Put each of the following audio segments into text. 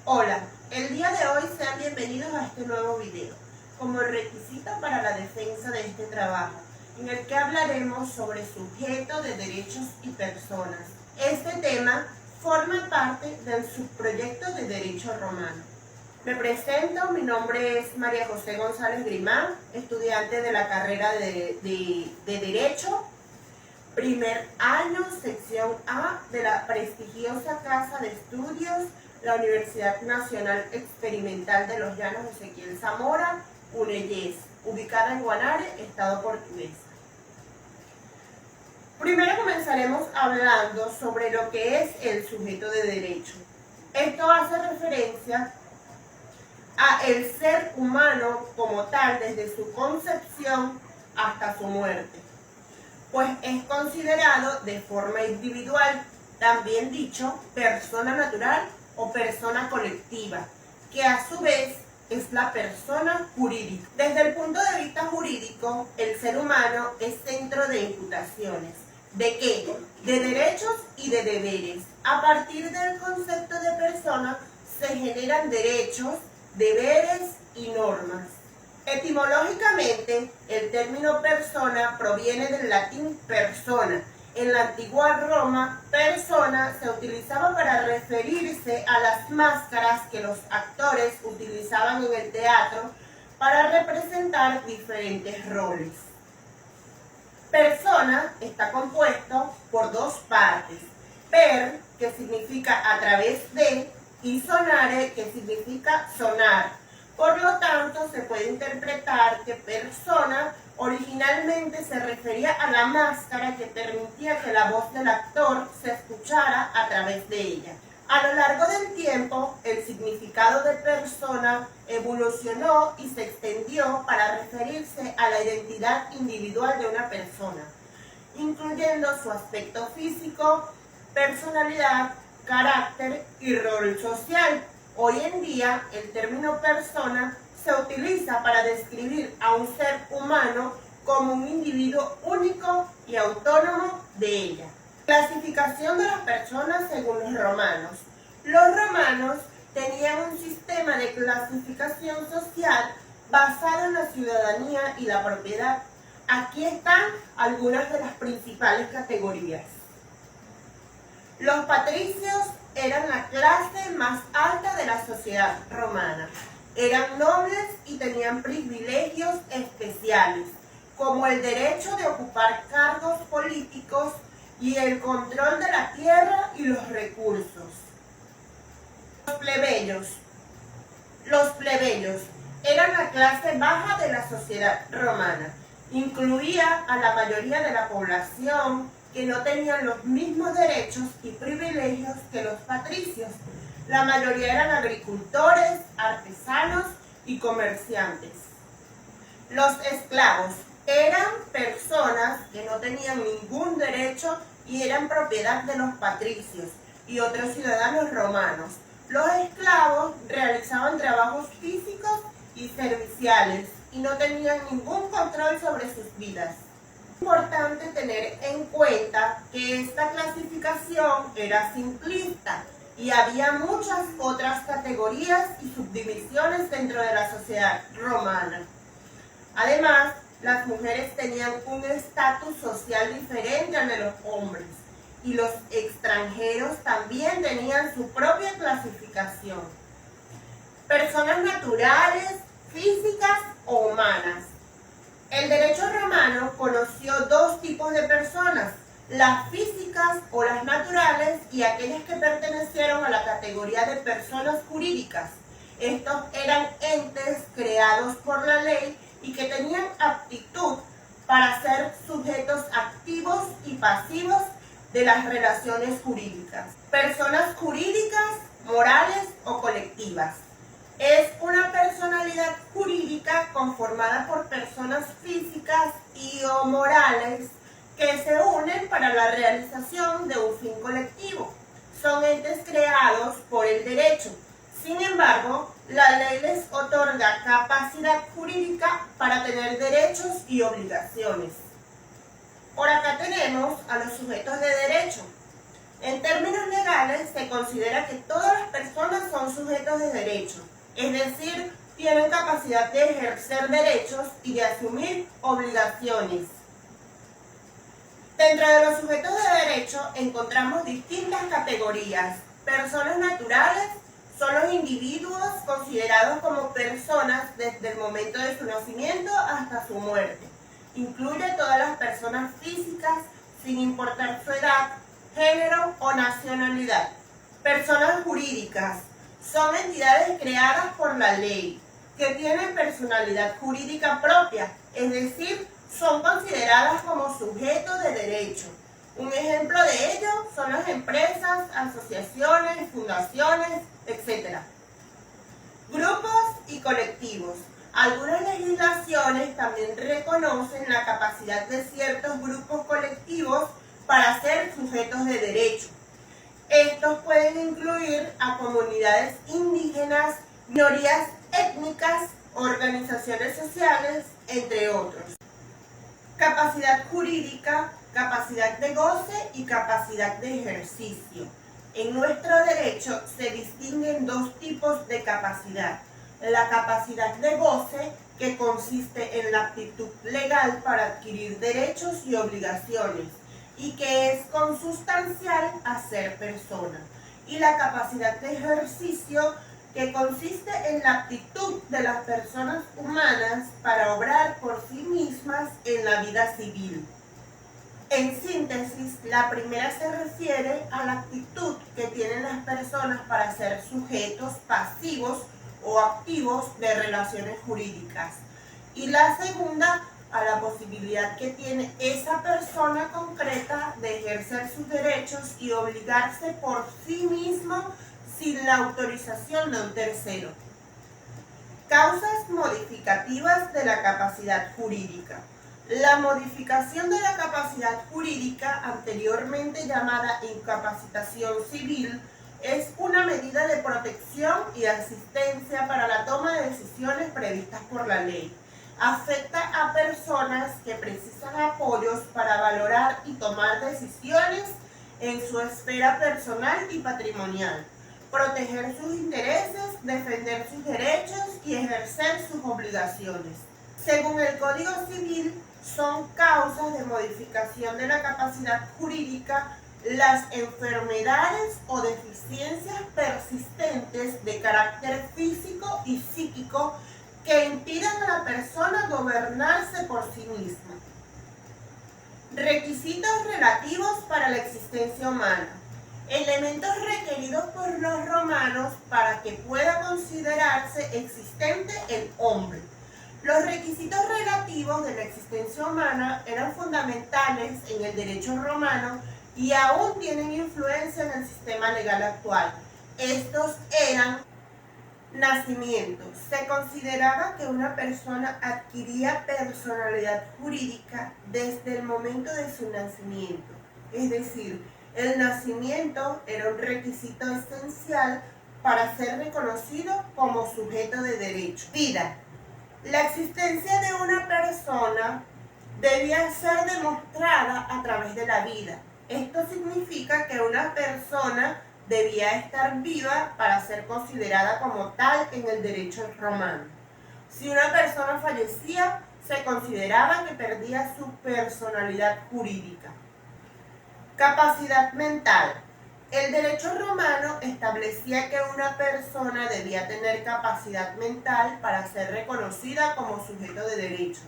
Hola, el día de hoy sean bienvenidos a este nuevo video, como requisito para la defensa de este trabajo, en el que hablaremos sobre sujeto de derechos y personas. Este tema forma parte del subproyecto de Derecho Romano. Me presento, mi nombre es María José González Grimán, estudiante de la carrera de Derecho, primer año, sección A, de la prestigiosa Casa de Estudios, la Universidad Nacional Experimental de los Llanos Ezequiel Zamora, UNEYES, ubicada en Guanare, Estado Portuguesa. Primero comenzaremos hablando sobre lo que es el sujeto de derecho. Esto hace referencia a el ser humano como tal, desde su concepción hasta su muerte, pues es considerado de forma individual, también dicho persona natural o persona colectiva, que a su vez es la persona jurídica. Desde el punto de vista jurídico, el ser humano es centro de imputaciones. ¿De qué? De derechos y de deberes. A partir del concepto de persona se generan derechos, deberes y normas. Etimológicamente, el término persona proviene del latín persona. En la antigua Roma, persona se utilizaba para referirse a las máscaras que los actores utilizaban en el teatro para representar diferentes roles. Persona está compuesto por dos partes: per, que significa a través de, y sonare, que significa sonar. Por lo tanto, se puede interpretar que persona originalmente se refería a la máscara que permitía que la voz del actor se escuchara a través de ella. A lo largo del tiempo, el significado de persona evolucionó y se extendió para referirse a la identidad individual de una persona, incluyendo su aspecto físico, personalidad, carácter y rol social. Hoy en día, el término persona se utiliza para describir a un ser humano como un individuo único y autónomo de ella. Clasificación de las personas según los romanos. Los romanos tenían un sistema de clasificación social basado en la ciudadanía y la propiedad. Aquí están algunas de las principales categorías. Los patricios eran la clase más alta de la sociedad romana. Eran nobles y tenían privilegios especiales, como el derecho de ocupar cargos políticos y el control de la tierra y los recursos. Los plebeyos eran la clase baja de la sociedad romana. Incluía a la mayoría de la población que no tenían los mismos derechos y privilegios que los patricios. La mayoría eran agricultores, artesanos y comerciantes. Los esclavos eran personas que no tenían ningún derecho y eran propiedad de los patricios y otros ciudadanos romanos. Los esclavos realizaban trabajos físicos y serviciales y no tenían ningún control sobre sus vidas. Es importante tener en cuenta que esta clasificación era simplista y había muchas otras categorías y subdivisiones dentro de la sociedad romana. Además, las mujeres tenían un estatus social diferente al de los hombres y los extranjeros también tenían su propia clasificación. Personas naturales, físicas o humanas. El derecho romano conoció dos tipos de personas: las físicas o las naturales y aquellas que pertenecieron a la categoría de personas jurídicas. Estos eran entes creados por la ley y que tenían aptitud para ser sujetos activos y pasivos de las relaciones jurídicas. Personas jurídicas, morales o colectivas. Es una personalidad jurídica conformada por personas físicas y o morales que se unen para la realización de un fin colectivo. Son entes creados por el derecho. Sin embargo, la ley les otorga capacidad jurídica para tener derechos y obligaciones. Por acá tenemos a los sujetos de derecho. En términos legales, se considera que todas las personas son son sujetos de derecho, es decir, tienen capacidad de ejercer derechos y de asumir obligaciones. Dentro de los sujetos de derecho encontramos distintas categorías. Personas naturales son los individuos considerados como personas desde el momento de su nacimiento hasta su muerte. Incluye todas las personas físicas sin importar su edad, género o nacionalidad. Personas jurídicas son entidades creadas por la ley que tienen personalidad jurídica propia, es decir, son consideradas como sujetos de derecho. Un ejemplo de ello son las empresas, asociaciones, fundaciones, etc. Grupos y colectivos. Algunas legislaciones también reconocen la capacidad de ciertos grupos colectivos para ser sujetos de derecho. Estos pueden incluir a comunidades indígenas, minorías étnicas, organizaciones sociales, entre otros. Capacidad jurídica, capacidad de goce y capacidad de ejercicio. En nuestro derecho se distinguen dos tipos de capacidad. La capacidad de goce, que consiste en la aptitud legal para adquirir derechos y obligaciones, y que es consustancial a ser persona. Y la capacidad de ejercicio, que consiste en la aptitud de las personas humanas para obrar por sí mismas en la vida civil. En síntesis, la primera se refiere a la actitud que tienen las personas para ser sujetos pasivos o activos de relaciones jurídicas. Y la segunda, a la posibilidad que tiene esa persona concreta de ejercer sus derechos y obligarse por sí mismo sin la autorización de un tercero. Causas modificativas de la capacidad jurídica. La modificación de la capacidad jurídica, anteriormente llamada incapacitación civil, es una medida de protección y asistencia para la toma de decisiones previstas por la ley. Afecta a personas que precisan apoyos para valorar y tomar decisiones en su esfera personal y patrimonial, proteger sus intereses, defender sus derechos y ejercer sus obligaciones. Según el Código Civil, son causas de modificación de la capacidad jurídica las enfermedades o deficiencias persistentes de carácter físico y psíquico que impidan a la persona gobernarse por sí misma. Requisitos relativos para la existencia humana. Elementos requeridos por los romanos para que pueda considerarse existente el hombre. Los requisitos relativos de la existencia humana eran fundamentales en el derecho romano y aún tienen influencia en el sistema legal actual. Estos eran: nacimiento. Se consideraba que una persona adquiría personalidad jurídica desde el momento de su nacimiento. Es decir, el nacimiento era un requisito esencial para ser reconocido como sujeto de derecho. Vida. La existencia de una persona debía ser demostrada a través de la vida. Esto significa que una persona debía estar viva para ser considerada como tal en el derecho romano. Si una persona fallecía, se consideraba que perdía su personalidad jurídica. Capacidad mental. El derecho romano establecía que una persona debía tener capacidad mental para ser reconocida como sujeto de derecho.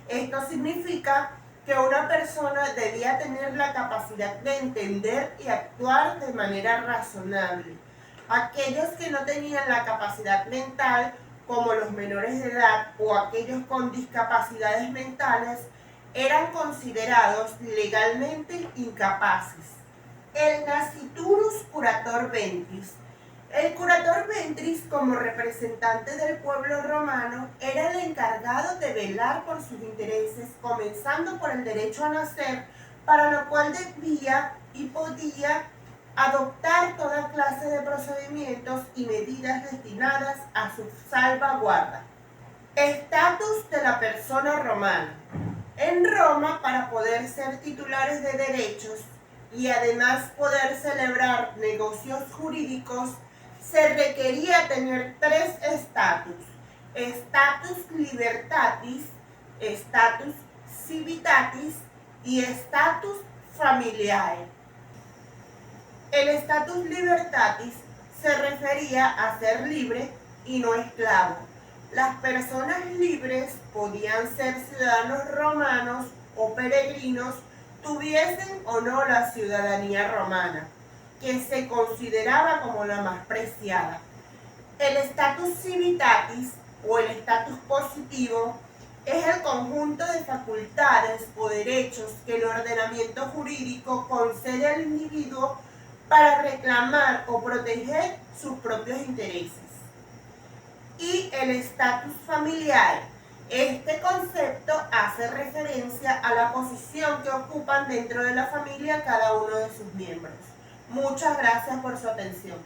Esto significa que una persona debía tener la capacidad de entender y actuar de manera razonable. Aquellos que no tenían la capacidad mental, como los menores de edad o aquellos con discapacidades mentales, eran considerados legalmente incapaces. El nasciturus curator ventris. El curator ventris, como representante del pueblo romano, era el encargado de velar por sus intereses, comenzando por el derecho a nacer, para lo cual debía y podía adoptar toda clase de procedimientos y medidas destinadas a su salvaguarda. Estatus de la persona romana. En Roma, para poder ser titulares de derechos y además poder celebrar negocios jurídicos, se requería tener tres estatus: status libertatis, status civitatis y status familiae. El status libertatis se refería a ser libre y no esclavo. Las personas libres podían ser ciudadanos romanos o peregrinos, tuviesen o no la ciudadanía romana, que se consideraba como la más preciada. El status civitatis o el estatus positivo es el conjunto de facultades o derechos que el ordenamiento jurídico concede al individuo para reclamar o proteger sus propios intereses. Y el estatus familiar. Este concepto hace referencia a la posición que ocupan dentro de la familia cada uno de sus miembros. Muchas gracias por su atención.